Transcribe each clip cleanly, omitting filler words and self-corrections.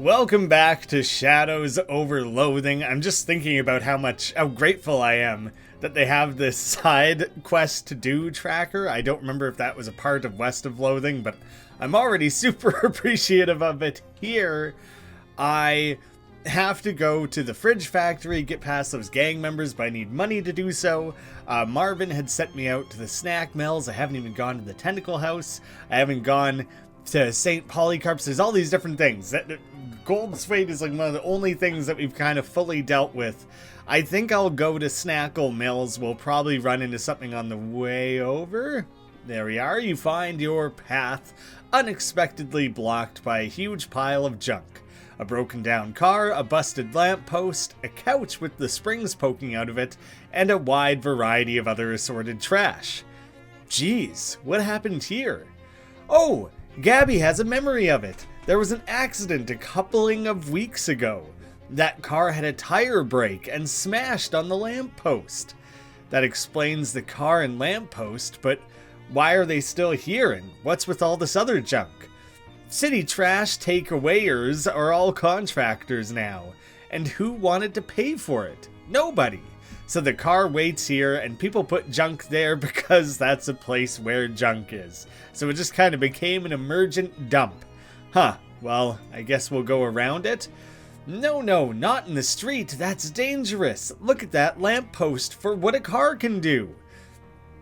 Welcome back to Shadows Over Loathing. I'm just thinking about how grateful I am that they have this side quest to do tracker. I don't remember if that was a part of West of Loathing, but I'm already super appreciative of it here. I have to go to the fridge factory, get past those gang members, but I need money to do so. Marvin had sent me out to the Snackle Mills. I haven't even gone to the Tentacle House. I haven't gone to St. Polycarp's. There's all these different things. Gold Suede is like one of the only things that we've kind of fully dealt with. I think I'll go to Snackle Mills. We'll probably run into something on the way over. There we are. You find your path unexpectedly blocked by a huge pile of junk. A broken down car, a busted lamppost, a couch with the springs poking out of it, and a wide variety of other assorted trash. Jeez, what happened here? Oh, Gabby has a memory of it. There was an accident a coupling of weeks ago. That car had a tire break and smashed on the lamppost. That explains the car and lamppost, but why are they still here and what's with all this other junk? City trash takeawayers are all contractors now, and who wanted to pay for it? Nobody. So the car waits here and people put junk there because that's a place where junk is. So it just kind of became an emergent dump. Huh, well, I guess we'll go around it. No, not in the street. That's dangerous. Look at that lamppost for what a car can do.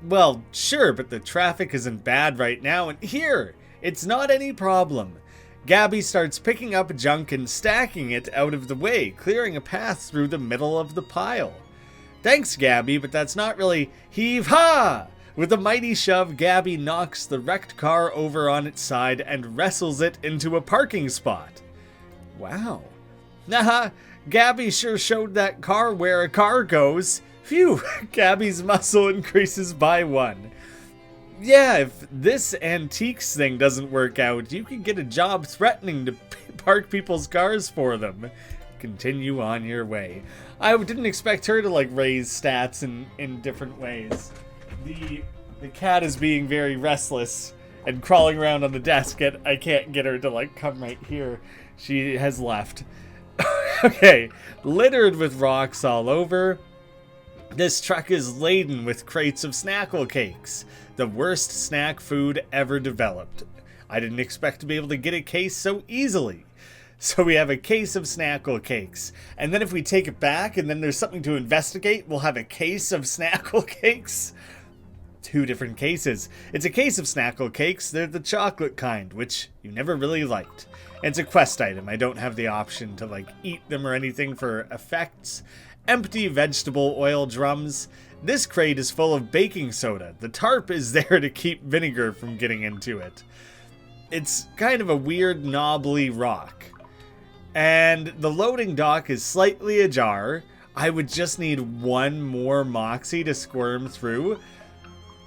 Well, sure, but the traffic isn't bad right now, and here, it's not any problem. Gabby starts picking up junk and stacking it out of the way, clearing a path through the middle of the pile. Thanks, Gabby, but that's not really heave-ha! With a mighty shove, Gabby knocks the wrecked car over on its side and wrestles it into a parking spot. Wow. Nah, Gabby sure showed that car where a car goes. Phew, Gabby's muscle increases by 1. Yeah, if this antiques thing doesn't work out, you can get a job threatening to park people's cars for them. Continue on your way. I didn't expect her to raise stats in different ways. The cat is being very restless and crawling around on the desk, and I can't get her to come right here. She has left. Okay, littered with rocks all over. This truck is laden with crates of Snackle cakes, the worst snack food ever developed. I didn't expect to be able to get a case so easily. So we have a case of Snackle cakes, and then if we take it back and then there's something to investigate, we'll have a case of Snackle cakes. 2 different cases. It's a case of Snackle cakes. They're the chocolate kind, which you never really liked. And it's a quest item. I don't have the option to eat them or anything for effects. Empty vegetable oil drums. This crate is full of baking soda. The tarp is there to keep vinegar from getting into it. It's kind of a weird knobbly rock. And the loading dock is slightly ajar. I would just need 1 more moxie to squirm through.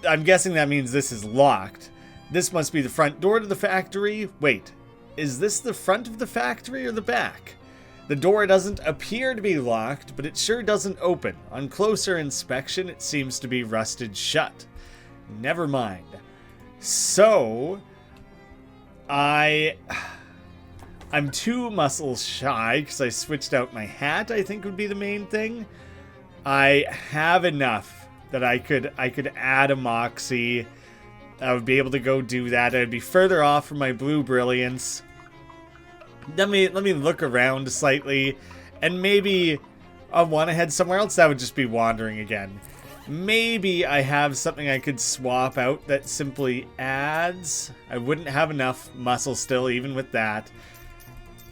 I'm guessing that means this is locked. This must be the front door to the factory. Wait, is this the front of the factory or the back? The door doesn't appear to be locked, but it sure doesn't open. On closer inspection, it seems to be rusted shut. Never mind. So, I'm 2 muscles shy because I switched out my hat, I think would be the main thing. I have enough that I could add a moxie. I would be able to go do that. I'd be further off from my blue brilliance. Let me look around slightly, and maybe I'll want to head somewhere else. That would just be wandering again. Maybe I have something I could swap out that simply adds. I wouldn't have enough muscle still, even with that.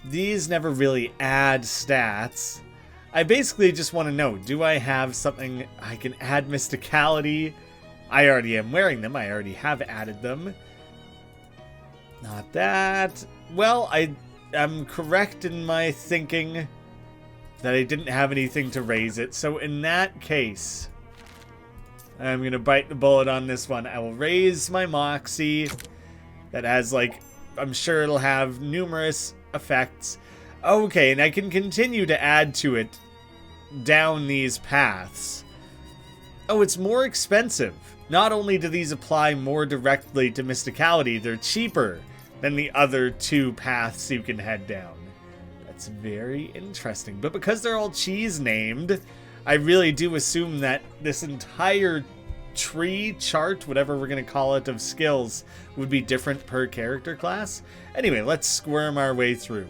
These never really add stats. I basically just want to know, do I have something I can add mysticality? I already am wearing them. I already have added them. Not that. Well, I'm correct in my thinking that I didn't have anything to raise it. So in that case, I'm going to bite the bullet on this one. I will raise my moxie. That has, I'm sure it'll have numerous effects. Okay, and I can continue to add to it down these paths. Oh, it's more expensive. Not only do these apply more directly to mysticality, they're cheaper than the other 2 paths you can head down. That's very interesting. But because they're all cheese named, I really do assume that this entire tree chart, whatever we're going to call it, of skills would be different per character class. Anyway, let's squirm our way through.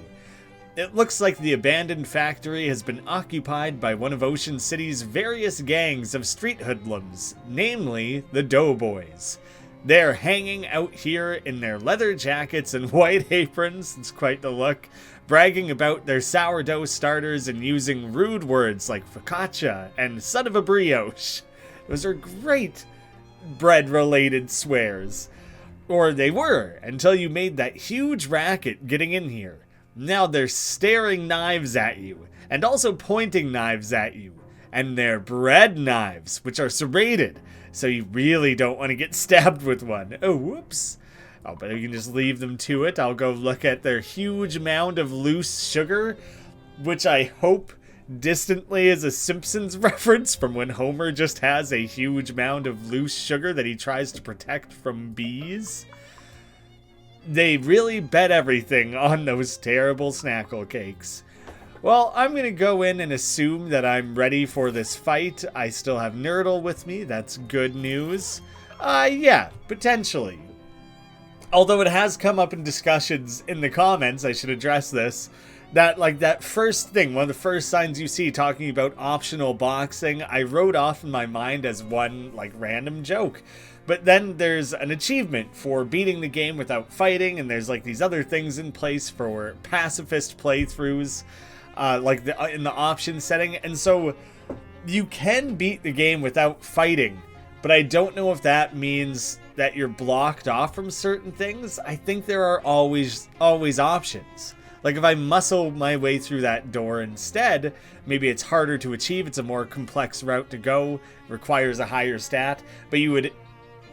It looks like the abandoned factory has been occupied by one of Ocean City's various gangs of street hoodlums, namely the Doughboys. They're hanging out here in their leather jackets and white aprons, it's quite the look, bragging about their sourdough starters and using rude words like focaccia and son of a brioche. Those are great bread-related swears. Or they were, until you made that huge racket getting in here. Now they're staring knives at you, and also pointing knives at you. And they're bread knives, which are serrated, so you really don't want to get stabbed with one. Oh, whoops. Oh, but you can just leave them to it. I'll go look at their huge mound of loose sugar, which I hope distantly is a Simpsons reference from when Homer just has a huge mound of loose sugar that he tries to protect from bees. They really bet everything on those terrible Snackle cakes. Well, I'm going to go in and assume that I'm ready for this fight. I still have Nerdle with me. That's good news. Yeah, potentially. Although it has come up in discussions in the comments, I should address this, that like that first thing, one of the first signs you see talking about optional boxing, I wrote off in my mind as one like random joke. But then there's an achievement for beating the game without fighting, and there's like these other things in place for pacifist playthroughs, like in the option setting. And so you can beat the game without fighting, but I don't know if that means that you're blocked off from certain things. I think there are always options. Like if I muscle my way through that door instead, maybe it's harder to achieve. It's a more complex route to go, requires a higher stat, but you would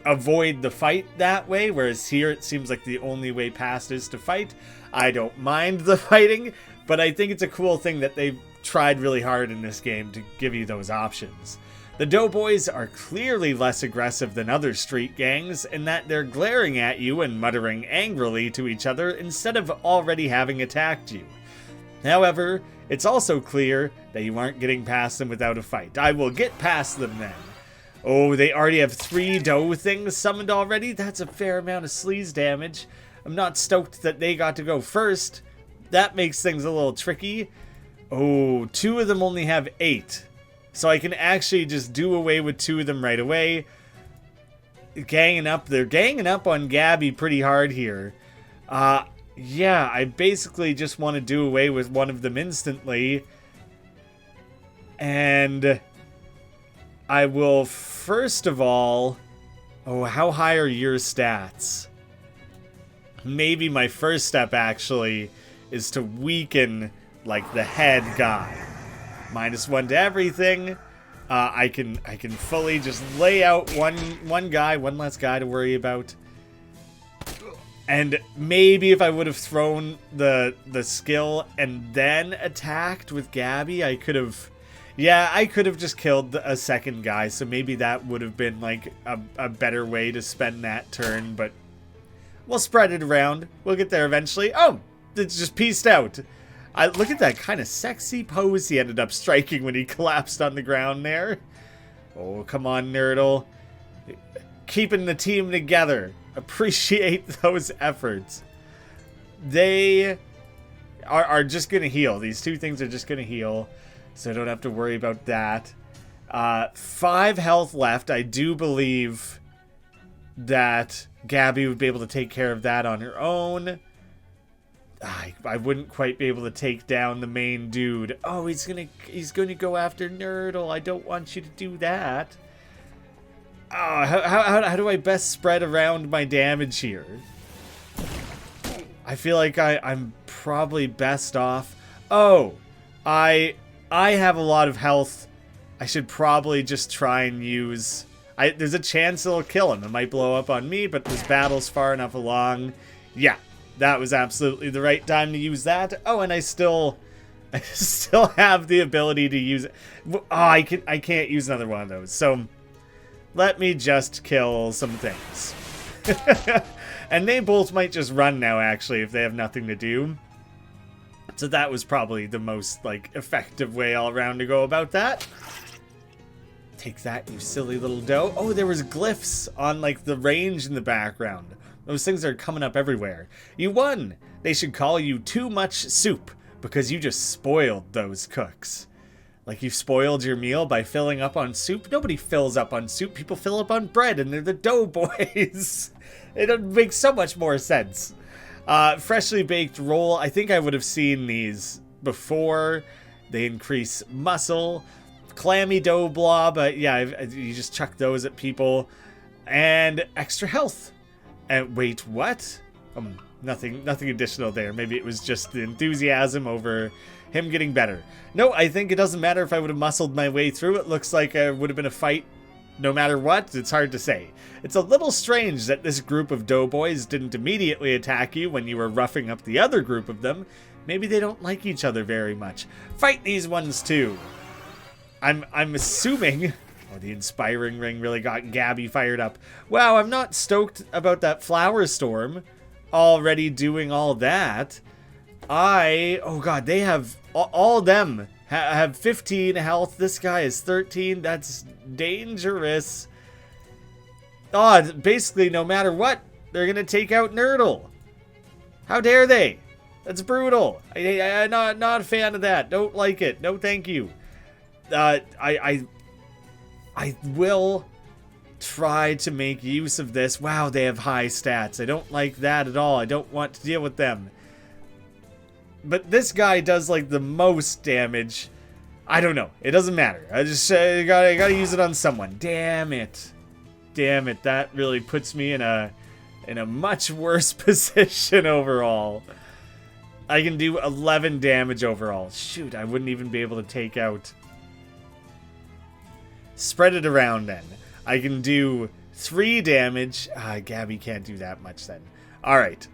avoid the fight that way, whereas here it seems like the only way past is to fight. I don't mind the fighting, but I think it's a cool thing that they've tried really hard in this game to give you those options. The Doughboys are clearly less aggressive than other street gangs in that they're glaring at you and muttering angrily to each other instead of already having attacked you. However, it's also clear that you aren't getting past them without a fight. I will get past them then. Oh, they already have 3 dough things summoned already? That's a fair amount of sleaze damage. I'm not stoked that they got to go first. That makes things a little tricky. Oh, 2 of them only have 8. So I can actually just do away with 2 of them right away. They're ganging up on Gabby pretty hard here. Yeah, I basically just want to do away with one of them instantly. And I will first of all... Oh, how high are your stats? Maybe my first step actually is to weaken like the head guy. -1 to everything. I can fully just lay out one less guy to worry about. And maybe if I would have thrown the skill and then attacked with Gabby, I could have... Yeah, I could have just killed a second guy, so maybe that would have been like a better way to spend that turn, but we'll spread it around. We'll get there eventually. Oh, it's just pieced out. Look at that kind of sexy pose he ended up striking when he collapsed on the ground there. Oh, come on, Nerdle. Keeping the team together. Appreciate those efforts. They are just going to heal. These 2 things are just going to heal, so I don't have to worry about that. 5 health left. I do believe that Gabby would be able to take care of that on her own. I wouldn't quite be able to take down the main dude. Oh, he's gonna go after Nerdle. I don't want you to do that. Oh, how do I best spread around my damage here? I feel like I'm probably best off. Oh, I have a lot of health. I should probably just try and use... There's a chance it'll kill him. It might blow up on me, but this battle's far enough along. Yeah. That was absolutely the right time to use that. Oh, and I still have the ability to use it. Oh, I can't use another one of those. So let me just kill some things. And they both might just run now, actually, if they have nothing to do. So that was probably the most, like, effective way all around to go about that. Take that, you silly little dough. Oh, there was glyphs on, like, the range in the background. Those things are coming up everywhere. You won! They should call you Too Much Soup, because you just spoiled those cooks. Like, you spoiled your meal by filling up on soup? Nobody fills up on soup. People fill up on bread, and they're the Doughboys. It makes so much more sense. Freshly baked roll. I think I would have seen these before. They increase muscle. Clammy dough blob. Yeah, you just chuck those at people. And extra health. And wait, what? Nothing additional there. Maybe it was just the enthusiasm over him getting better. No, I think it doesn't matter if I would have muscled my way through. It looks like it would have been a fight no matter what. It's hard to say. It's a little strange that this group of doughboys didn't immediately attack you when you were roughing up the other group of them. Maybe they don't like each other very much. Fight these ones too. I'm assuming... Oh, the inspiring ring really got Gabby fired up. Wow, I'm not stoked about that flower storm already doing all that. Oh god, they have... All of them have 15 health. This guy is 13. That's dangerous. Oh, basically, no matter what, they're going to take out Nerdle. How dare they? That's brutal. I'm not a fan of that. Don't like it. No, thank you. I will try to make use of this. Wow, they have high stats. I don't like that at all. I don't want to deal with them. But this guy does, like, the most damage. I don't know. It doesn't matter. I just gotta use it on someone. Damn it. Damn it. That really puts me in a much worse position overall. I can do 11 damage overall. Shoot, I wouldn't even be able to take out... Spread it around, then. I can do 3 damage. Gabby can't do that much, then. Alright.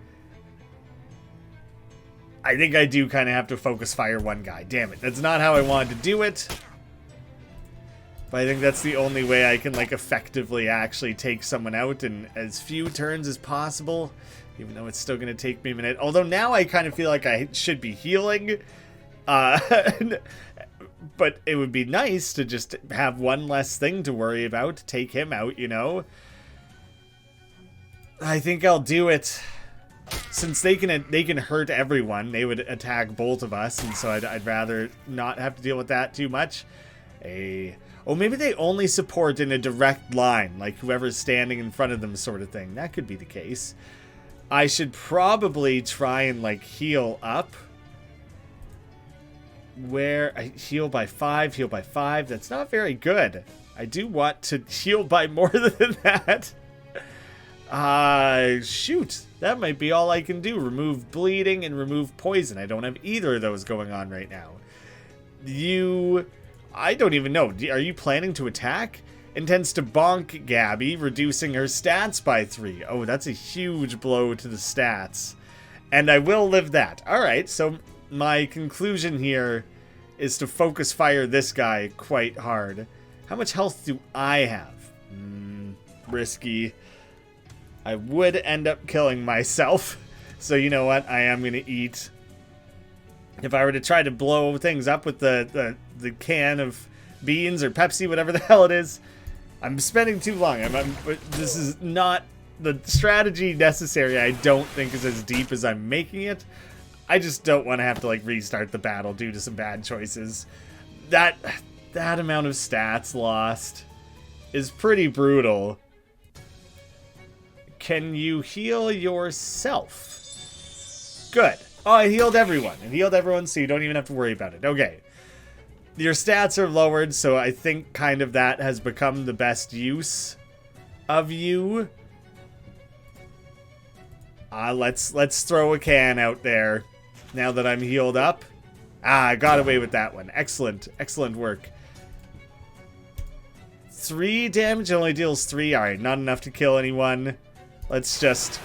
I think I do kind of have to focus fire one guy. Damn it. That's not how I wanted to do it. But I think that's the only way I can, like, effectively actually take someone out in as few turns as possible. Even though it's still going to take me a minute. Although now I kind of feel like I should be healing. But it would be nice to just have one less thing to worry about. Take him out, you know? I think I'll do it. Since they can hurt everyone, they would attack both of us, and so I'd rather not have to deal with that too much. Oh, maybe they only support in a direct line, like whoever's standing in front of them sort of thing. That could be the case. I should probably try and, like, heal up. Where I heal by 5, heal by 5. That's not very good. I do want to heal by more than that. Shoot. That might be all I can do. Remove bleeding and remove poison. I don't have either of those going on right now. I don't even know. Are you planning to attack? Intends to bonk Gabby, reducing her stats by 3. Oh, that's a huge blow to the stats. And I will live that. Alright, so my conclusion here is to focus fire this guy quite hard. How much health do I have? Risky. I would end up killing myself. So you know what? I am going to eat. If I were to try to blow things up with the can of beans or Pepsi, whatever the hell it is, I'm spending too long. This is not the strategy necessary. I don't think is as deep as I'm making it. I just don't want to have to, like, restart the battle due to some bad choices. That amount of stats lost is pretty brutal. Can you heal yourself? Good. Oh, I healed everyone. I healed everyone, so you don't even have to worry about it. Okay. Your stats are lowered, so I think kind of that has become the best use of you. Let's throw a can out there now that I'm healed up. I got away with that one. Excellent. Excellent work. 3 damage only deals 3. Alright, not enough to kill anyone. Let's just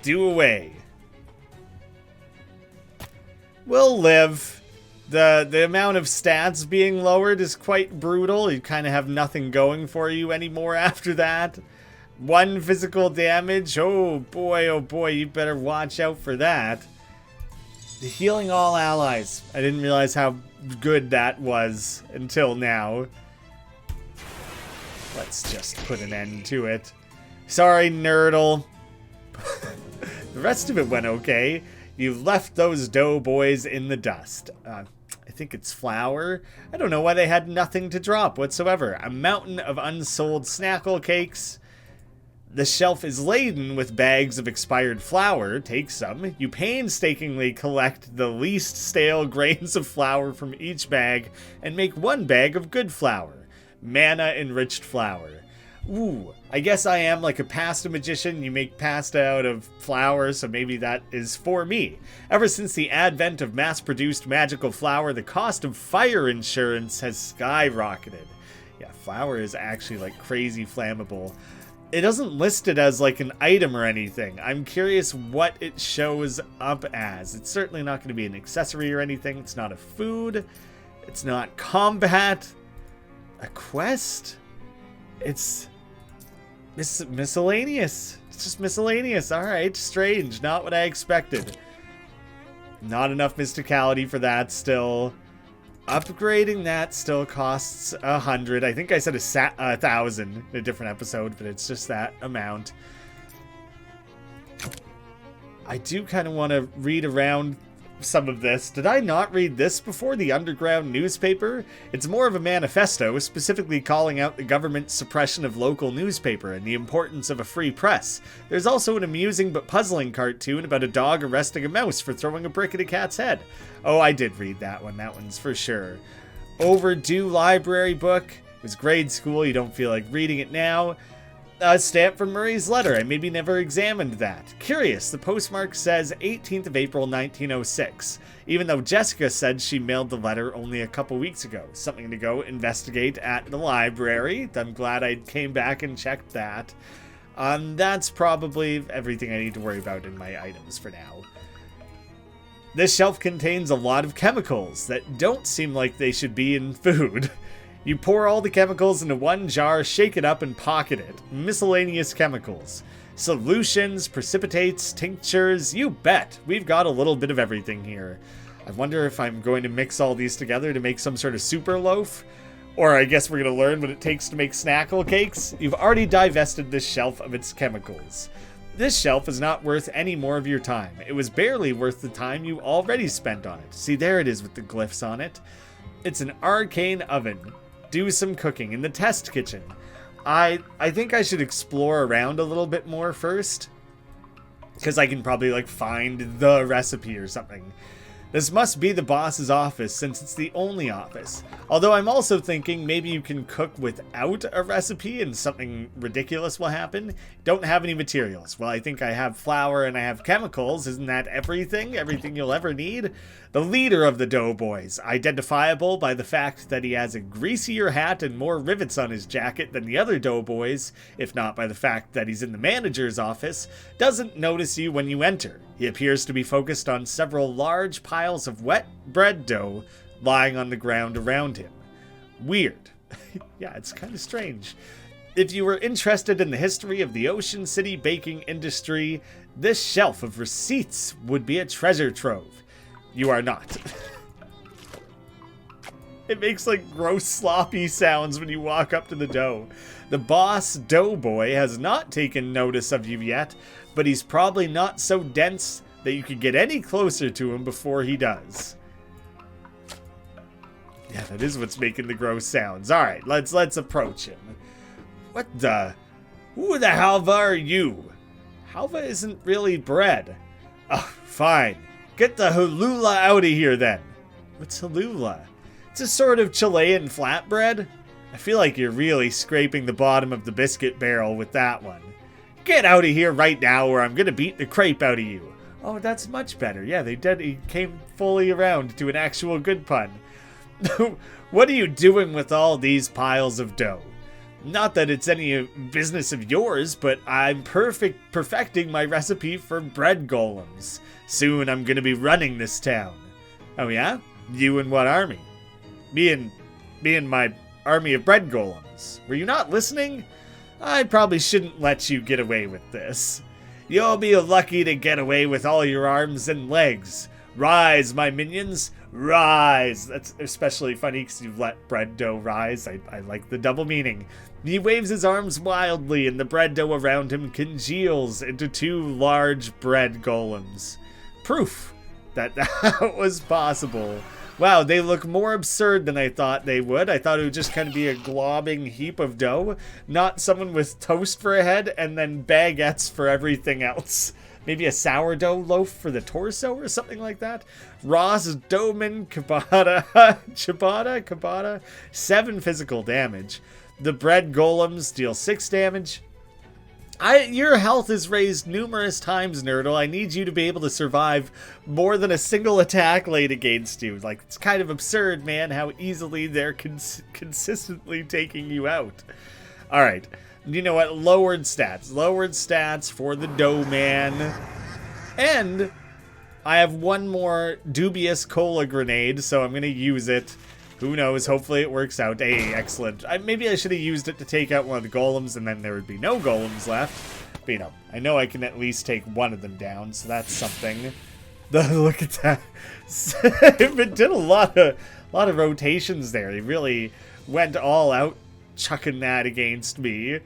do away. We'll live. The amount of stats being lowered is quite brutal. You kind of have nothing going for you anymore after that. 1 physical damage. Oh boy, you better watch out for that. Healing all allies. I didn't realize how good that was until now. Let's just put an end to it. Sorry, Nerdle. The rest of it went okay. You left those doughboys in the dust. I think it's flour. I don't know why they had nothing to drop whatsoever. A mountain of unsold snackle cakes. The shelf is laden with bags of expired flour. Take some. You painstakingly collect the least stale grains of flour from each bag and make one bag of good flour. Mana-enriched flour. Ooh, I guess I am like a pasta magician. You make pasta out of flour, so maybe that is for me. Ever since the advent of mass-produced magical flour, the cost of fire insurance has skyrocketed. Yeah, flour is actually like crazy flammable. It doesn't list it as like an item or anything. I'm curious what it shows up as. It's certainly not going to be an accessory or anything. It's not a food. It's not combat. A quest? It's miscellaneous. It's just miscellaneous. Alright, strange. Not what I expected. Not enough mysticality for that still. Upgrading that still costs 100. I think I said 1,000 in a different episode, but it's just that amount. I do kind of want to read around some of this. Did I not read this before? The underground newspaper? It's more of a manifesto, specifically calling out the government's suppression of local newspaper and the importance of a free press. There's also an amusing but puzzling cartoon about a dog arresting a mouse for throwing a brick at a cat's head. Oh, I did read that one. That one's for sure. Overdue library book. It was grade school. You don't feel like reading it now. A stamp from Murray's letter. I maybe never examined that. Curious, the postmark says 18th of April 1906, even though Jessica said she mailed the letter only a couple weeks ago. Something to go investigate at the library. I'm glad I came back and checked that. That's probably everything I need to worry about in my items for now. This shelf contains a lot of chemicals that don't seem like they should be in food. You pour all the chemicals into one jar, shake it up, and pocket it. Miscellaneous chemicals. Solutions, precipitates, tinctures, you bet. We've got a little bit of everything here. I wonder if I'm going to mix all these together to make some sort of super loaf? Or I guess we're going to learn what it takes to make snackle cakes? You've already divested this shelf of its chemicals. This shelf is not worth any more of your time. It was barely worth the time you already spent on it. See, there it is with the glyphs on it. It's an arcane oven. Do some cooking in the test kitchen. I think I should explore around a little bit more first, because I can probably like find the recipe or something. This must be the boss's office since it's the only office. Although I'm also thinking maybe you can cook without a recipe and something ridiculous will happen. Don't have any materials. Well, I think I have flour and I have chemicals. Isn't that everything? Everything you'll ever need? The leader of the Doughboys, identifiable by the fact that he has a greasier hat and more rivets on his jacket than the other Doughboys, if not by the fact that he's in the manager's office, doesn't notice you when you enter. He appears to be focused on several large piles of wet bread dough lying on the ground around him. Weird. Yeah, it's kind of strange. If you were interested in the history of the Ocean City baking industry, this shelf of receipts would be a treasure trove. You are not. It makes like gross sloppy sounds when you walk up to the dough. The boss, Doughboy, has not taken notice of you yet, but he's probably not so dense that you could get any closer to him before he does. Yeah, that is what's making the gross sounds. Alright, let's approach him. What the? Who the halva are you? Halva isn't really bread. Oh, fine. Get the hulula out of here then. What's hulula? It's a sort of Chilean flatbread. I feel like you're really scraping the bottom of the biscuit barrel with that one. Get out of here right now or I'm gonna beat the crepe out of you. Oh, that's much better. Yeah, he came fully around to an actual good pun. What are you doing with all these piles of dough? Not that it's any business of yours, but I'm perfecting my recipe for bread golems. Soon I'm gonna be running this town. Oh yeah? You and what army? Me and my army of bread golems. Were you not listening? I probably shouldn't let you get away with this. You'll be lucky to get away with all your arms and legs. Rise, my minions, rise. That's especially funny because you've let bread dough rise. I like the double meaning. He waves his arms wildly, and the bread dough around him congeals into 2 large bread golems. Proof that that was possible. Wow, they look more absurd than I thought they would. I thought it would just kind of be a globbing heap of dough, not someone with toast for a head and then baguettes for everything else. Maybe a sourdough loaf for the torso or something like that. Ross, Doughman, Ciabatta, 7 physical damage. The bread golems deal 6 damage. Your health is raised numerous times, Nerdle. I need you to be able to survive more than a single attack laid against you. Like, it's kind of absurd, man, how easily they're consistently taking you out. Alright, you know what? Lowered stats. Lowered stats for the Doughman. And I have one more dubious cola grenade, so I'm going to use it. Who knows? Hopefully it works out. Hey, excellent. Maybe I should have used it to take out one of the golems, and then there would be no golems left. But, you know, I know I can at least take one of them down, so that's something. Look at that. It did a lot of rotations there. They really went all out chucking that against me.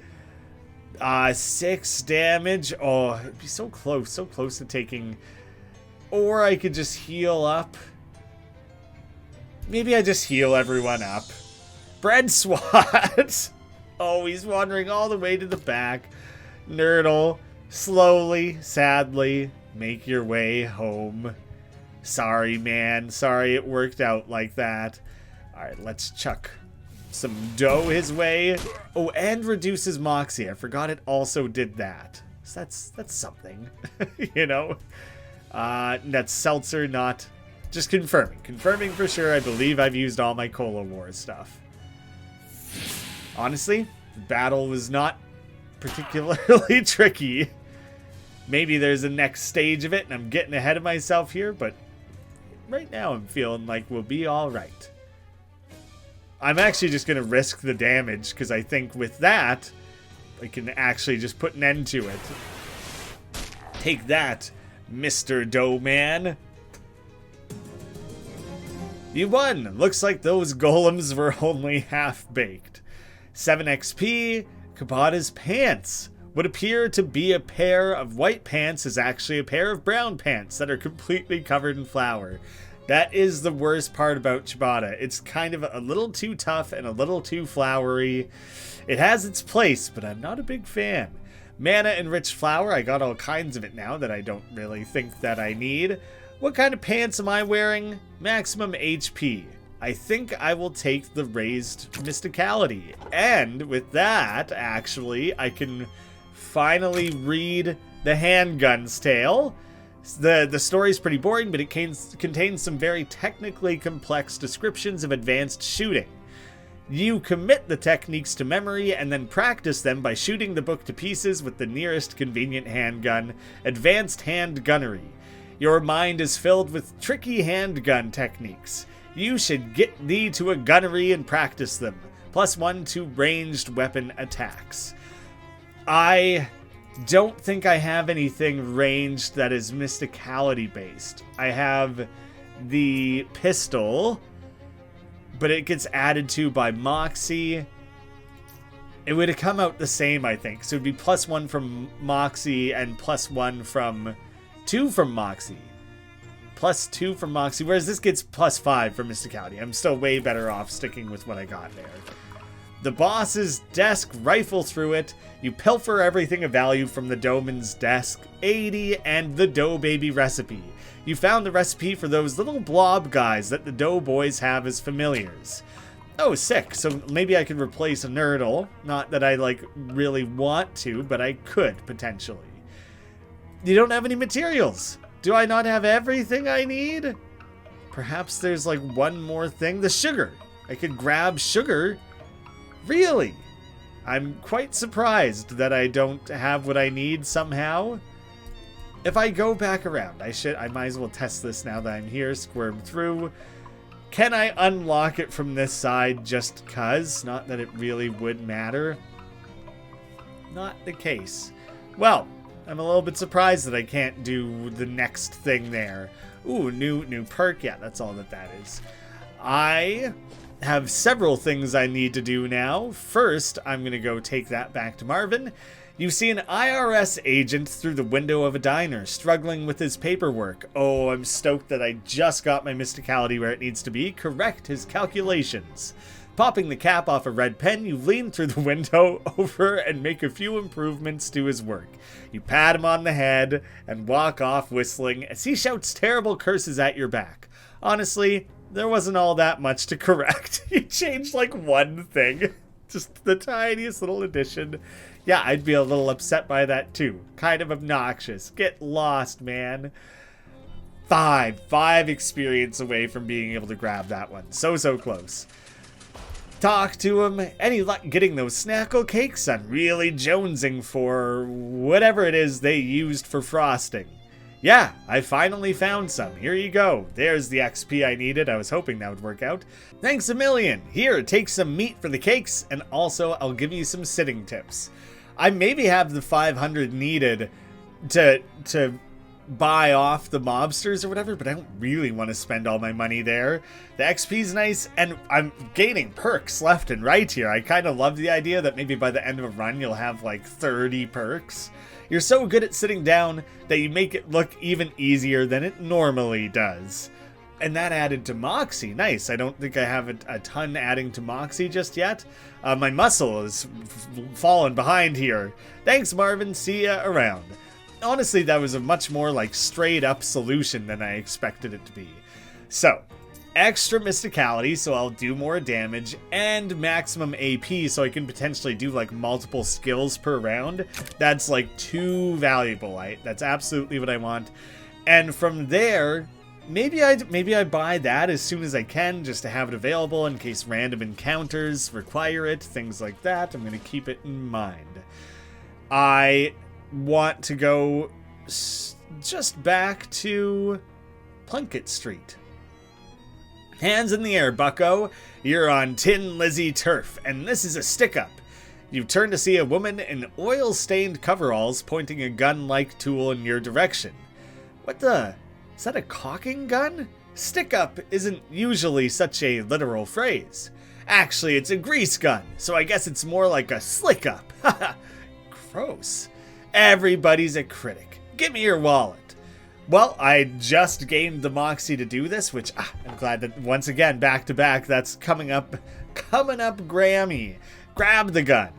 6 damage. Oh, it'd be so close to taking... Or I could just heal up. Maybe I just heal everyone up. Bread swat. Oh, he's wandering all the way to the back. Nerdle, slowly, sadly, make your way home. Sorry, man. Sorry it worked out like that. Alright, let's chuck some dough his way. Oh, and reduce his moxie. I forgot it also did that. So that's something. You know? That's seltzer, not... Just confirming. Confirming for sure. I believe I've used all my Cola Wars stuff. Honestly, the battle was not particularly tricky. Maybe there's a next stage of it and I'm getting ahead of myself here, but right now I'm feeling like we'll be alright. I'm actually just going to risk the damage because I think with that, I can actually just put an end to it. Take that, Mr. Doughman. You won! Looks like those golems were only half-baked. 7 XP, Ciabatta's pants. What appear to be a pair of white pants is actually a pair of brown pants that are completely covered in flour. That is the worst part about Ciabatta. It's kind of a little too tough and a little too floury. It has its place, but I'm not a big fan. Mana-enriched flour, I got all kinds of it now that I don't really think that I need. What kind of pants am I wearing? Maximum HP. I think I will take the raised mysticality. And with that, actually, I can finally read the handgun's tale. The story's pretty boring, but it contains some very technically complex descriptions of advanced shooting. You commit the techniques to memory and then practice them by shooting the book to pieces with the nearest convenient handgun, advanced hand gunnery. Your mind is filled with tricky handgun techniques. You should get thee to a gunnery and practice them. +1 to ranged weapon attacks. I don't think I have anything ranged that is mysticality based. I have the pistol, but it gets added to by Moxie. It would have come out the same, I think. So it would be +1 from Moxie and +1 from... 2 from Moxie. +2 from Moxie, whereas this gets +5 from Mysticality. I'm still way better off sticking with what I got there. The boss's desk, rifle through it. You pilfer everything of value from the Doughman's desk, 80, and the Dough Baby recipe. You found the recipe for those little blob guys that the Doughboys have as familiars. Oh, sick. So maybe I could replace a Nerdle. Not that I, like, really want to, but I could, potentially. You don't have any materials. Do I not have everything I need? Perhaps there's like one more thing. The sugar. I could grab sugar. Really? I'm quite surprised that I don't have what I need somehow. If I go back around, I might as well test this now that I'm here. Squirm through. Can I unlock it from this side just cuz? Not that it really would matter. Not the case. Well, I'm a little bit surprised that I can't do the next thing there. Ooh, new perk. Yeah, that's all that is. I have several things I need to do now. First, I'm going to go take that back to Marvin. You see an IRS agent through the window of a diner, struggling with his paperwork. Oh, I'm stoked that I just got my mysticality where it needs to be. Correct his calculations. Popping the cap off a red pen, you lean through the window over and make a few improvements to his work. You pat him on the head and walk off whistling as he shouts terrible curses at your back. Honestly, there wasn't all that much to correct. You changed like one thing. Just the tiniest little addition. Yeah, I'd be a little upset by that too. Kind of obnoxious. Get lost, man. Five experience away from being able to grab that one. So close. Talk to him. Any luck getting those snackle cakes? I'm really jonesing for whatever it is they used for frosting. Yeah, I finally found some. Here you go. There's the XP I needed. I was hoping that would work out. Thanks a million. Here, take some meat for the cakes, and also I'll give you some sitting tips. I maybe have the 500 needed to buy off the mobsters or whatever, but I don't really want to spend all my money there. The XP's nice, and I'm gaining perks left and right here. I kind of love the idea that maybe by the end of a run you'll have like 30 perks. You're so good at sitting down that you make it look even easier than it normally does. And that added to Moxie. Nice. I don't think I have a ton adding to Moxie just yet. My muscle is falling behind here. Thanks, Marvin. See ya around. Honestly, that was a much more like straight up solution than I expected it to be. So, extra mysticality, so I'll do more damage, and maximum AP, so I can potentially do like multiple skills per round. That's like too valuable. That's absolutely what I want. And from there, maybe I buy that as soon as I can, just to have it available in case random encounters require it, things like that. I'm going to keep it in mind. I want to go just back to Plunkett Street. Hands in the air, bucko. You're on Tin Lizzie turf, and this is a stick-up. You turn to see a woman in oil-stained coveralls pointing a gun-like tool in your direction. What the? Is that a caulking gun? Stick-up isn't usually such a literal phrase. Actually, it's a grease gun, so I guess it's more like a slick-up. Haha. Gross. Everybody's a critic. Give me your wallet. Well, I just gained the Moxie to do this, which I'm glad that once again, back to back, that's coming up, Grammy. Grab the gun.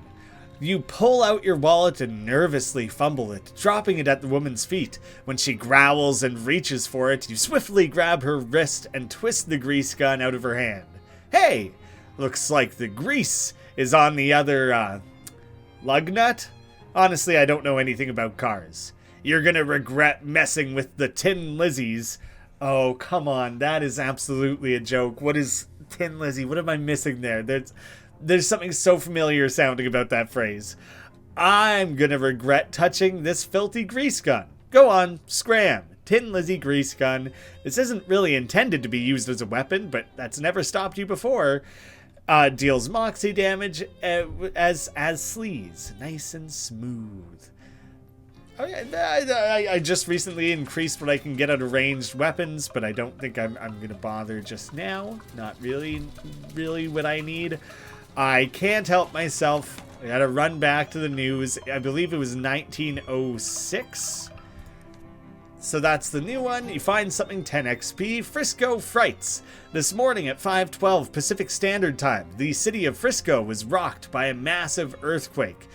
You pull out your wallet and nervously fumble it, dropping it at the woman's feet. When she growls and reaches for it, you swiftly grab her wrist and twist the grease gun out of her hand. Hey, looks like the grease is on the other, lug nut? Honestly, I don't know anything about cars. You're gonna regret messing with the Tin Lizzies. Oh, come on. That is absolutely a joke. What is Tin Lizzie? What am I missing there? There's something so familiar sounding about that phrase. I'm gonna regret touching this filthy grease gun. Go on, scram. Tin Lizzie grease gun. This isn't really intended to be used as a weapon, but that's never stopped you before. Deals Moxie damage as sleaze. Nice and smooth. I just recently increased what I can get out of ranged weapons, but I don't think I'm going to bother just now. Not really what I need. I can't help myself. I got to run back to the news. I believe it was 1906. So that's the new one. You find something 10 XP. Frisco Frights. This morning at 5:12 Pacific Standard Time, the city of Frisco was rocked by a massive earthquake.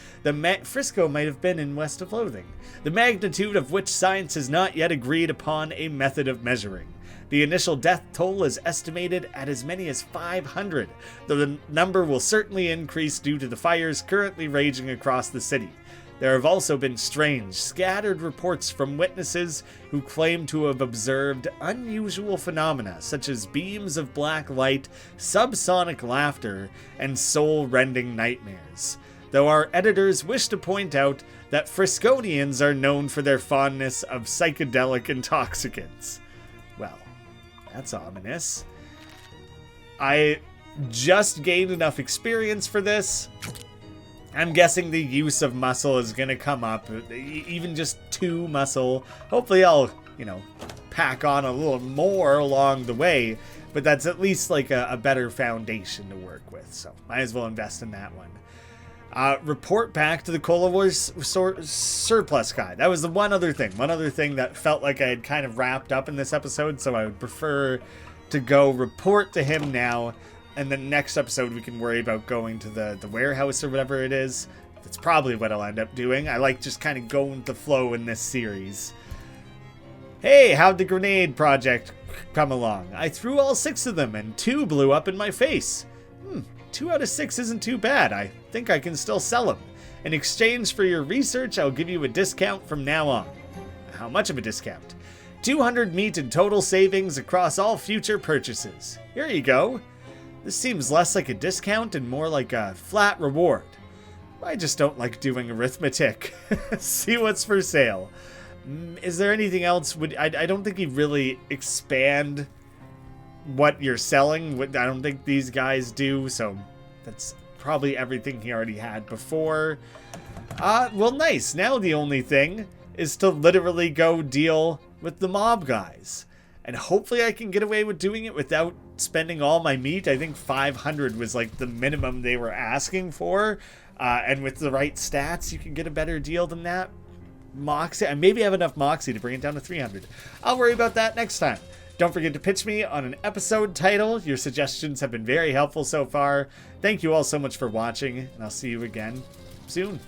Frisco might have been in West of Loathing, the magnitude of which science has not yet agreed upon a method of measuring. The initial death toll is estimated at as many as 500, though the number will certainly increase due to the fires currently raging across the city. There have also been strange, scattered reports from witnesses who claim to have observed unusual phenomena such as beams of black light, subsonic laughter, and soul-rending nightmares. Though our editors wish to point out that Frisconians are known for their fondness of psychedelic intoxicants. Well, that's ominous. I just gained enough experience for this. I'm guessing the use of muscle is going to come up, even just 2 muscle. Hopefully I'll, pack on a little more along the way, but that's at least like a better foundation to work with. So might as well invest in that one. Report back to the Cola Wars surplus guy. That was the one other thing that felt like I had kind of wrapped up in this episode, so I would prefer to go report to him now, and then next episode we can worry about going to the warehouse or whatever it is. That's probably what I'll end up doing. I like just kind of going with the flow in this series. Hey, how'd the grenade project come along? I threw all 6 of them, and 2 blew up in my face. 2 out of 6 isn't too bad. I think I can still sell them. In exchange for your research, I'll give you a discount from now on. How much of a discount? 200 meat in total savings across all future purchases. Here you go. This seems less like a discount and more like a flat reward. I just don't like doing arithmetic. See what's for sale. Is there anything else? I don't think you really expand what you're selling. I don't think these guys do, so that's probably everything he already had before. Well, nice. Now the only thing is to literally go deal with the mob guys. And hopefully I can get away with doing it without spending all my meat. I think 500 was like the minimum they were asking for. And with the right stats, you can get a better deal than that. Moxie. I maybe have enough Moxie to bring it down to 300. I'll worry about that next time. Don't forget to pitch me on an episode title. Your suggestions have been very helpful so far. Thank you all so much for watching, and I'll see you again soon.